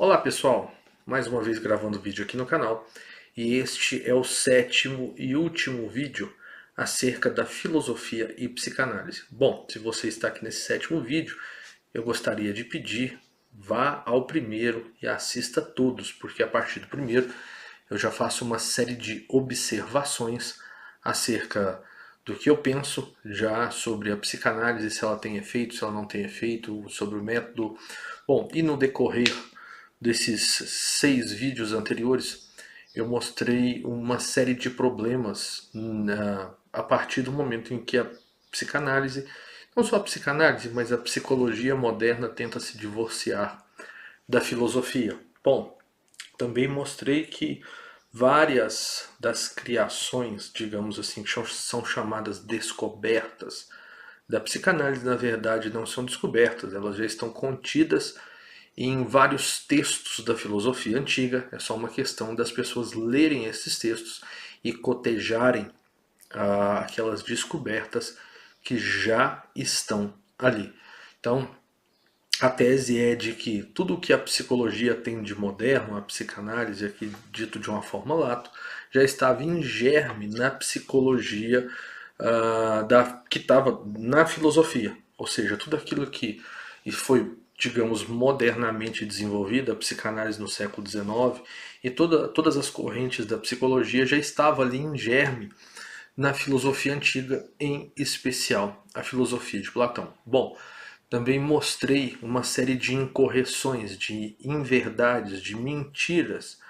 Olá pessoal, mais uma vez gravando vídeo aqui no canal e este é o sétimo e último vídeo acerca da filosofia e psicanálise. Bom, se você está aqui nesse sétimo vídeo, eu gostaria de pedir, vá ao primeiro e assista todos, porque a partir do primeiro eu já faço uma série de observações acerca do que eu penso já sobre a psicanálise, se ela tem efeito, se ela não tem efeito, sobre o método. Bom, e no decorrer desses 6 vídeos anteriores, eu mostrei uma série de problemas a partir do momento em que a psicanálise, não só a psicanálise, mas a psicologia moderna tenta se divorciar da filosofia. Bom, também mostrei que várias das criações, digamos assim, que são chamadas descobertas da psicanálise, na verdade, não são descobertas, elas já estão contidas em vários textos da filosofia antiga. É só uma questão das pessoas lerem esses textos e cotejarem aquelas descobertas que já estão ali. Então, a tese é de que tudo o que a psicologia tem de moderno, a psicanálise, aqui dito de uma forma lato, já estava em germe na psicologia que estava na filosofia. Ou seja, tudo aquilo que foi, digamos, modernamente desenvolvido, a psicanálise no século XIX, e todas as correntes da psicologia já estava ali em germe na filosofia antiga, em especial a filosofia de Platão. Bom, também mostrei uma série de incorreções, de inverdades, de mentiras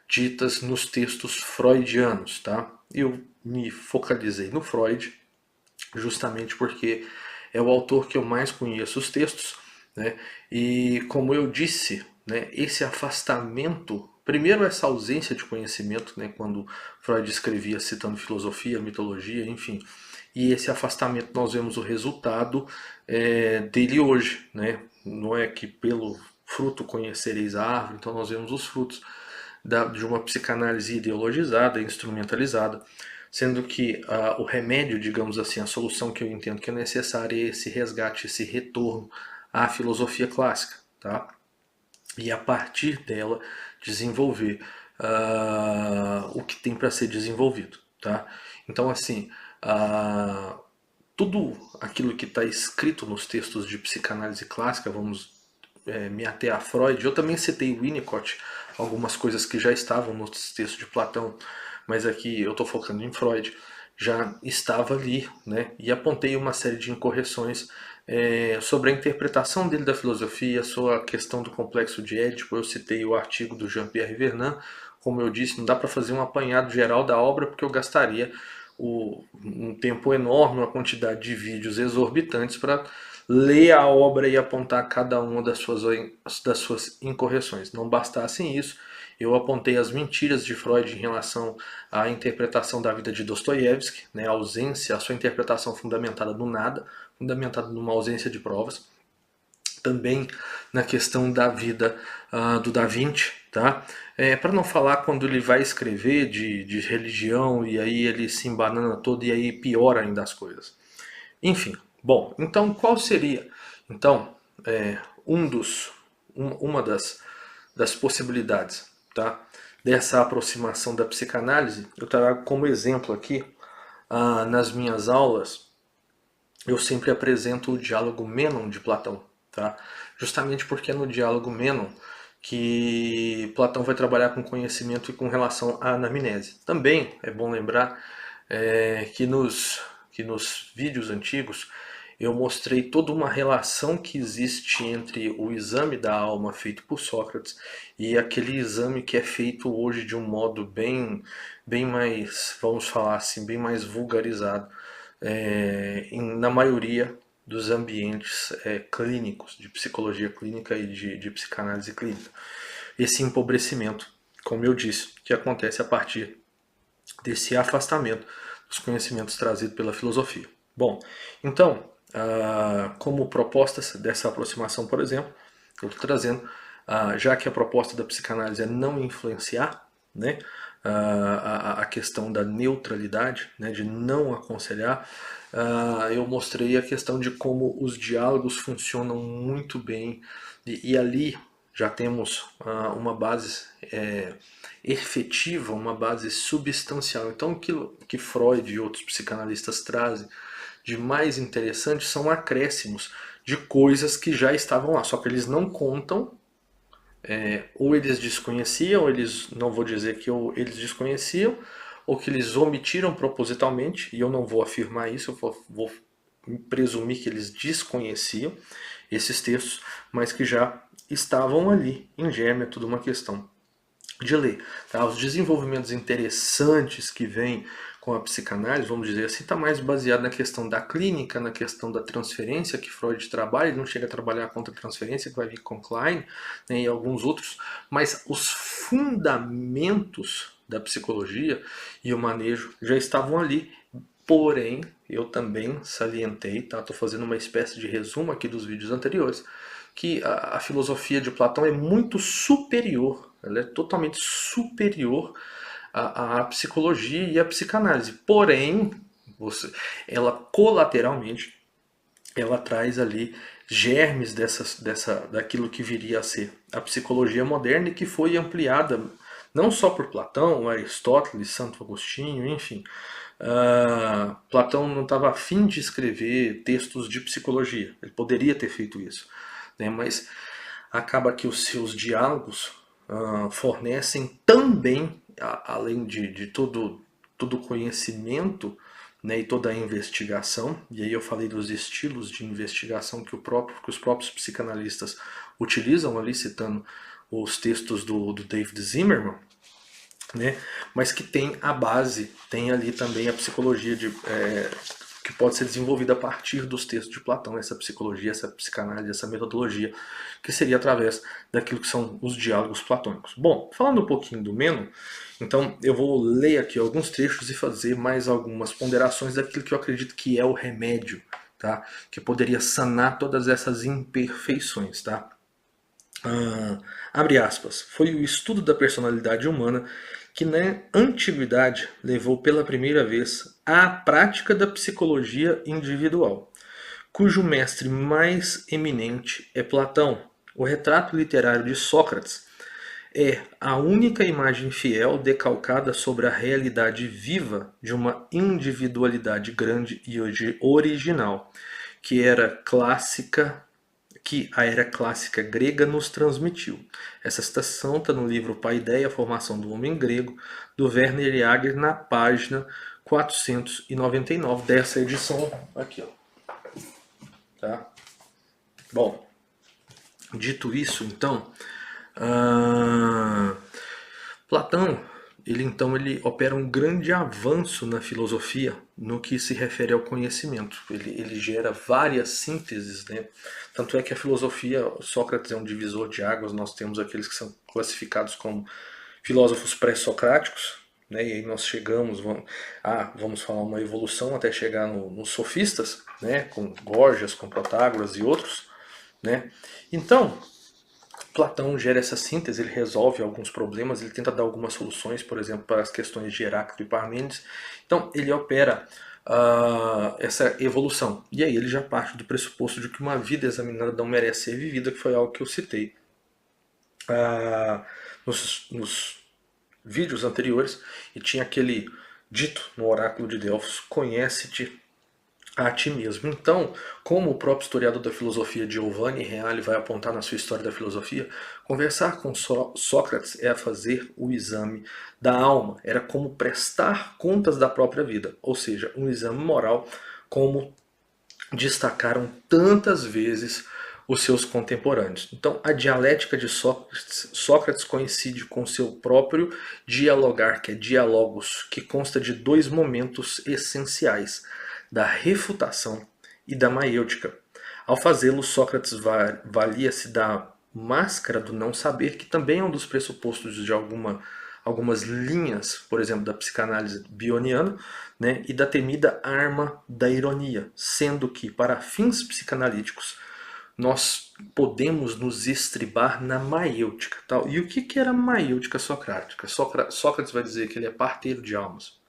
ditas nos textos freudianos, tá? Eu me focalizei no Freud, justamente porque é o autor que eu mais conheço os textos, né? E como eu disse, né, esse afastamento, primeiro essa ausência de conhecimento, né, quando Freud escrevia citando filosofia, mitologia, enfim, e esse afastamento nós vemos o resultado dele hoje, né? Não é que pelo fruto conhecereis a árvore, então nós vemos os frutos de uma psicanálise ideologizada, instrumentalizada, sendo que o remédio, digamos assim, a solução que eu entendo que é necessária é esse resgate, esse retorno à filosofia clássica, tá? E a partir dela desenvolver o que tem para ser desenvolvido, tá? Então, assim, tudo aquilo que está escrito nos textos de psicanálise clássica, vamos me ater a Freud. Eu também citei Winnicott, algumas coisas que já estavam nos textos de Platão, mas aqui eu estou focando em Freud, já estava ali, né? E apontei uma série de incorreções sobre a interpretação dele da filosofia, sobre a questão do complexo de Édipo. Eu citei o artigo do Jean-Pierre Vernant. Como eu disse, não dá para fazer um apanhado geral da obra porque eu gastaria um tempo enorme, uma quantidade de vídeos exorbitantes para ler a obra e apontar cada uma das suas incorreções. Não bastasse isso, eu apontei as mentiras de Freud em relação à interpretação da vida de Dostoiévski, né, a ausência, a sua interpretação fundamentada no nada, fundamentada numa ausência de provas. Também na questão da vida do Da Vinci, tá? Para não falar quando ele vai escrever de religião e aí ele se embanana todo e aí piora ainda as coisas. Enfim, bom, então qual seria então um dos, uma das possibilidades, tá? Dessa aproximação da psicanálise? Eu trago como exemplo aqui, nas minhas aulas, eu sempre apresento o diálogo Mênon de Platão, tá? Justamente porque é no diálogo Mênon que Platão vai trabalhar com conhecimento e com relação à anamnese. Também é bom lembrar que nos vídeos antigos eu mostrei toda uma relação que existe entre o exame da alma feito por Sócrates e aquele exame que é feito hoje de um modo bem mais, vamos falar assim, bem mais vulgarizado na maioria dos ambientes clínicos, de psicologia clínica e de psicanálise clínica. Esse empobrecimento, como eu disse, que acontece a partir desse afastamento dos conhecimentos trazidos pela filosofia. Bom, então, como proposta dessa aproximação, por exemplo, eu estou trazendo, já que a proposta da psicanálise é não influenciar, né, a questão da neutralidade, né, de não aconselhar, eu mostrei a questão de como os diálogos funcionam muito bem e ali já temos uma base efetiva, uma base substancial. Então, aquilo que Freud e outros psicanalistas trazem de mais interessante são acréscimos de coisas que já estavam lá, só que eles não contam, ou eles desconheciam, eles não vou dizer que eles desconheciam, ou que eles omitiram propositalmente, e eu não vou afirmar isso, eu vou presumir que eles desconheciam esses textos, mas que já estavam ali em germe, é tudo uma questão de ler. Tá? Os desenvolvimentos interessantes que vêm com a psicanálise, vamos dizer assim, está mais baseado na questão da clínica, na questão da transferência que Freud trabalha. Ele não chega a trabalhar contra a transferência, que vai vir com Klein, né, e alguns outros, mas os fundamentos da psicologia e o manejo já estavam ali. Porém, eu também salientei, tá? Estou fazendo uma espécie de resumo aqui dos vídeos anteriores, que a filosofia de Platão é muito superior, ela é totalmente superior à psicologia e à psicanálise. Porém, ela colateralmente, ela traz ali germes daquilo que viria a ser a psicologia moderna e que foi ampliada não só por Platão, Aristóteles, Santo Agostinho, enfim. Platão não estava afim de escrever textos de psicologia, ele poderia ter feito isso, né? Mas acaba que os seus diálogos fornecem também, além de todo o conhecimento, né, e toda a investigação, e aí eu falei dos estilos de investigação que os próprios psicanalistas utilizam ali, citando os textos do David Zimmerman, né, mas que tem a base, tem ali também a psicologia que pode ser desenvolvida a partir dos textos de Platão, essa psicologia, essa psicanálise, essa metodologia, que seria através daquilo que são os diálogos platônicos. Bom, falando um pouquinho do Meno, então eu vou ler aqui alguns trechos e fazer mais algumas ponderações daquilo que eu acredito que é o remédio, tá? Que poderia sanar todas essas imperfeições, tá? Abre aspas, foi o estudo da personalidade humana que na antiguidade levou pela primeira vez à prática da psicologia individual, cujo mestre mais eminente é Platão. O retrato literário de Sócrates é a única imagem fiel decalcada sobre a realidade viva de uma individualidade grande e original, que a era clássica grega nos transmitiu. Essa citação está no livro Paideia, a Formação do Homem Grego, do Werner Jaeger, na página 499 dessa edição aqui, ó. Tá? Bom, dito isso, então, Platão, ele opera um grande avanço na filosofia no que se refere ao conhecimento. Ele gera várias sínteses, né? Tanto é que a filosofia, Sócrates é um divisor de águas, nós temos aqueles que são classificados como filósofos pré-socráticos, né? E aí nós chegamos, vamos falar uma evolução até chegar nos sofistas, né? Com Gorgias, com Protágoras e outros, né? Então, Platão gera essa síntese, ele resolve alguns problemas, ele tenta dar algumas soluções, por exemplo, para as questões de Heráclito e Parmênides. Então, ele opera essa evolução. E aí ele já parte do pressuposto de que uma vida examinada não merece ser vivida, que foi algo que eu citei nos vídeos anteriores. E tinha aquele dito no oráculo de Delfos: conhece-te a ti mesmo. Então, como o próprio historiador da filosofia Giovanni Reale vai apontar na sua História da Filosofia, conversar com Sócrates é fazer o exame da alma, era como prestar contas da própria vida, ou seja, um exame moral, como destacaram tantas vezes os seus contemporâneos. Então, a dialética de Sócrates coincide com seu próprio dialogar, que é diálogos, que consta de dois momentos essenciais: da refutação e da maiêutica. Ao fazê-lo, Sócrates valia-se da máscara do não saber, que também é um dos pressupostos de algumas linhas, por exemplo, da psicanálise bioniana, né, e da temida arma da ironia, sendo que, para fins psicanalíticos, nós podemos nos estribar na maiêutica. Tal. E o que era a maiêutica socrática? Sócrates vai dizer que ele é parteiro de almas.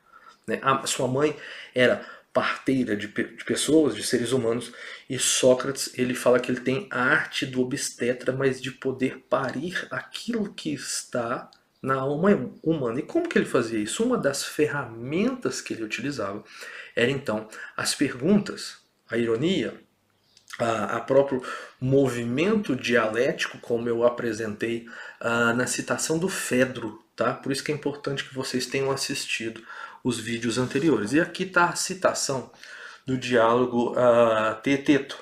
Né? A sua mãe era parteira de pessoas, de seres humanos, e Sócrates ele fala que ele tem a arte do obstetra, mas de poder parir aquilo que está na alma humana. E como que ele fazia isso? Uma das ferramentas que ele utilizava era então as perguntas, a ironia, a próprio movimento dialético, como eu apresentei na citação do Fedro, tá? Por isso que é importante que vocês tenham assistido os vídeos anteriores. E aqui está a citação do diálogo Teeteto,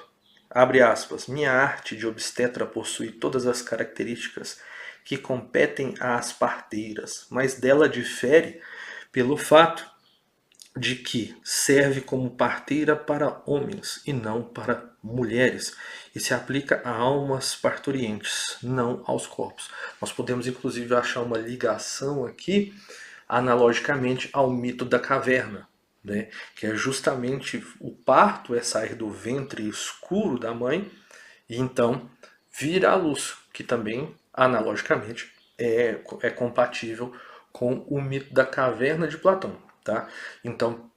abre aspas, minha arte de obstetra possui todas as características que competem às parteiras, mas dela difere pelo fato de que serve como parteira para homens e não para mulheres, e se aplica a almas parturientes, não aos corpos. Nós podemos inclusive achar uma ligação aqui, analogicamente, ao mito da caverna, né? Que é justamente o parto é sair do ventre escuro da mãe e então vir à luz, que também, analogicamente, é compatível com o mito da caverna de Platão. Tá? Então,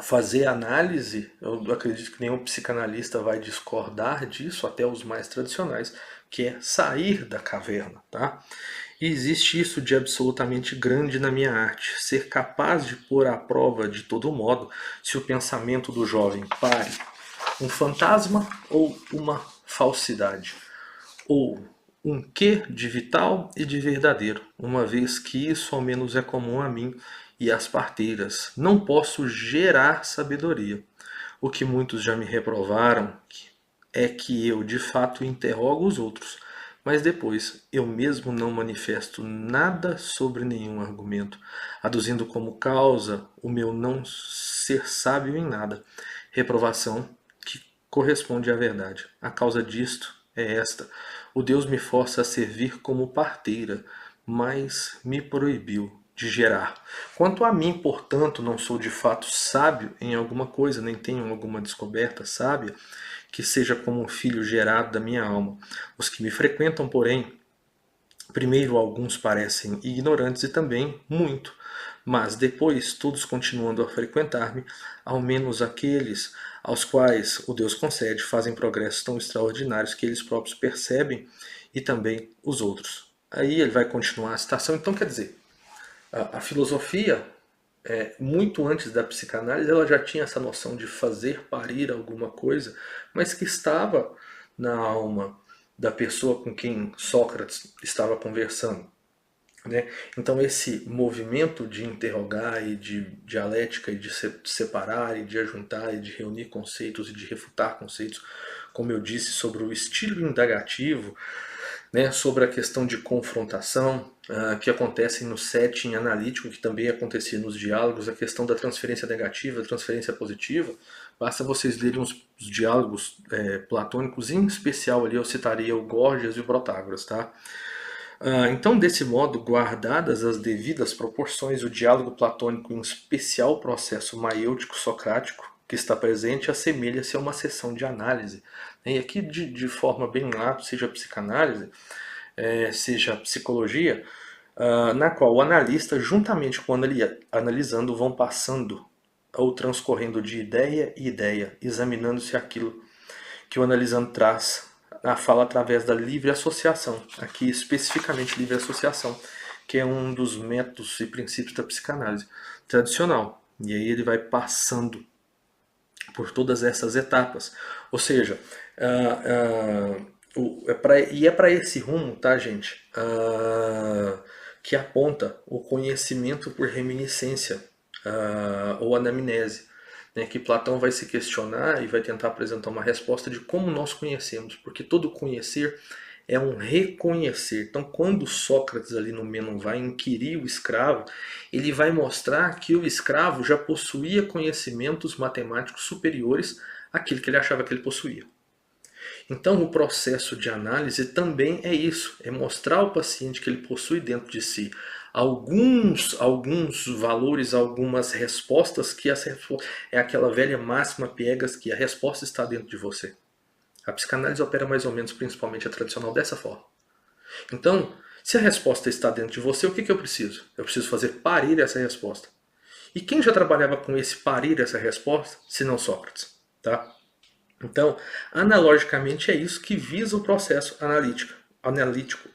fazer análise, eu acredito que nenhum psicanalista vai discordar disso, até os mais tradicionais, que é sair da caverna. Tá? E existe isso de absolutamente grande na minha arte, ser capaz de pôr à prova de todo modo se o pensamento do jovem pare um fantasma ou uma falsidade, ou um quê de vital e de verdadeiro, uma vez que isso ao menos é comum a mim e às parteiras. Não posso gerar sabedoria. O que muitos já me reprovaram é que eu de fato interrogo os outros, mas depois eu mesmo não manifesto nada sobre nenhum argumento, aduzindo como causa o meu não ser sábio em nada. Reprovação que corresponde à verdade. A causa disto é esta: o Deus me força a servir como parteira, mas me proibiu de gerar. Quanto a mim, portanto, não sou de fato sábio em alguma coisa, nem tenho alguma descoberta sábia, que seja como um filho gerado da minha alma. Os que me frequentam, porém, primeiro alguns parecem ignorantes e também muito, mas depois, todos continuando a frequentar-me, ao menos aqueles aos quais o Deus concede, fazem progressos tão extraordinários que eles próprios percebem e também os outros. Aí ele vai continuar a citação. Então, quer dizer, a filosofia, muito antes da psicanálise, ela já tinha essa noção de fazer parir alguma coisa, mas que estava na alma da pessoa com quem Sócrates estava conversando. Né? Então esse movimento de interrogar e de dialética e de separar e de ajuntar e de reunir conceitos e de refutar conceitos, como eu disse, sobre o estilo indagativo, né, sobre a questão de confrontação, que acontece no setting analítico, que também acontecia nos diálogos, a questão da transferência negativa, transferência positiva. Basta vocês lerem os diálogos platônicos, em especial ali eu citaria o Górgias e o Protágoras. Tá? Então, desse modo, guardadas as devidas proporções, o diálogo platônico, em especial o processo maiêutico socrático que está presente, assemelha-se a uma sessão de análise. E aqui, de forma bem lápis, seja psicanálise, seja psicologia, na qual o analista, juntamente com o analisando, vão passando ou transcorrendo de ideia em ideia, examinando-se aquilo que o analisando traz a fala através da livre associação, aqui especificamente livre associação, que é um dos métodos e princípios da psicanálise tradicional. E aí ele vai passando por todas essas etapas. Ou seja, é para esse rumo, tá, gente, que aponta o conhecimento por reminiscência, ou anamnese, né, que Platão vai se questionar e vai tentar apresentar uma resposta de como nós conhecemos, porque todo conhecer é um reconhecer. Então, quando Sócrates ali no Mênon vai inquirir o escravo, ele vai mostrar que o escravo já possuía conhecimentos matemáticos superiores àquele que ele achava que ele possuía. Então, o processo de análise também é isso, é mostrar ao paciente que ele possui dentro de si alguns valores, algumas respostas, que é aquela velha máxima piegas que a resposta está dentro de você. A psicanálise opera mais ou menos, principalmente a tradicional, dessa forma. Então, se a resposta está dentro de você, o que eu preciso? Eu preciso fazer parir essa resposta. E quem já trabalhava com esse parir, essa resposta, se não Sócrates? Tá? Então, analogicamente é isso que visa o processo analítico,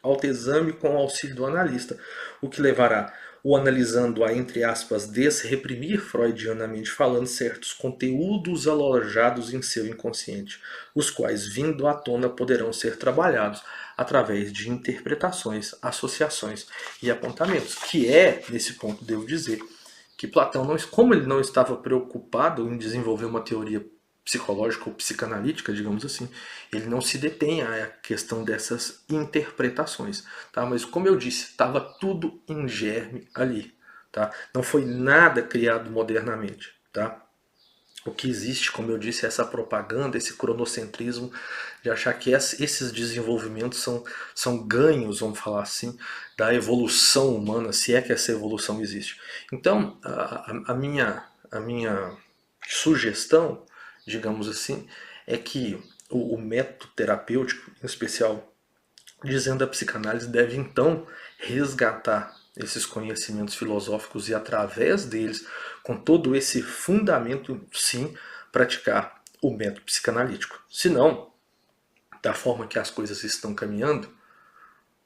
autoexame com o auxílio do analista, o que levará o analisando a, entre aspas, desreprimir, freudianamente falando, certos conteúdos alojados em seu inconsciente, os quais, vindo à tona, poderão ser trabalhados através de interpretações, associações e apontamentos, que é, nesse ponto devo dizer, que Platão, como ele não estava preocupado em desenvolver uma teoria psicológica ou psicanalítica, digamos assim, ele não se detém à questão dessas interpretações, tá? Mas como eu disse, estava tudo em germe ali, tá? Não foi nada criado modernamente, tá? O que existe, como eu disse, é essa propaganda, esse cronocentrismo de achar que esses desenvolvimentos são ganhos, vamos falar assim, da evolução humana, se é que essa evolução existe. Então, a minha sugestão, digamos assim, é que o método terapêutico, em especial dizendo a psicanálise, deve então resgatar esses conhecimentos filosóficos e através deles, com todo esse fundamento, sim, praticar o método psicanalítico. Senão, da forma que as coisas estão caminhando,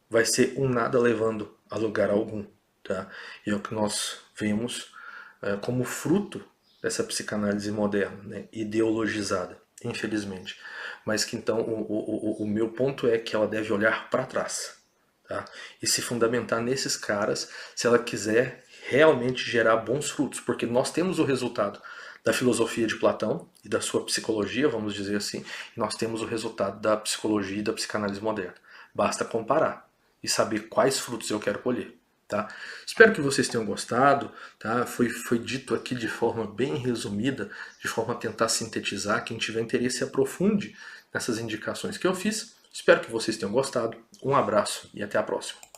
vai ser um nada levando a lugar algum. Tá? E é o que nós vemos como fruto dessa psicanálise moderna, né, ideologizada, infelizmente. Mas que então o meu ponto é que ela deve olhar para trás, tá? E se fundamentar nesses caras se ela quiser realmente gerar bons frutos, porque nós temos o resultado da filosofia de Platão e da sua psicologia, vamos dizer assim, e nós temos o resultado da psicologia e da psicanálise moderna. Basta comparar e saber quais frutos eu quero colher. Tá? Espero que vocês tenham gostado. Tá? Foi dito aqui de forma bem resumida, de forma a tentar sintetizar. Quem tiver interesse, aprofunde nessas indicações que eu fiz. Espero que vocês tenham gostado. Um abraço e até a próxima.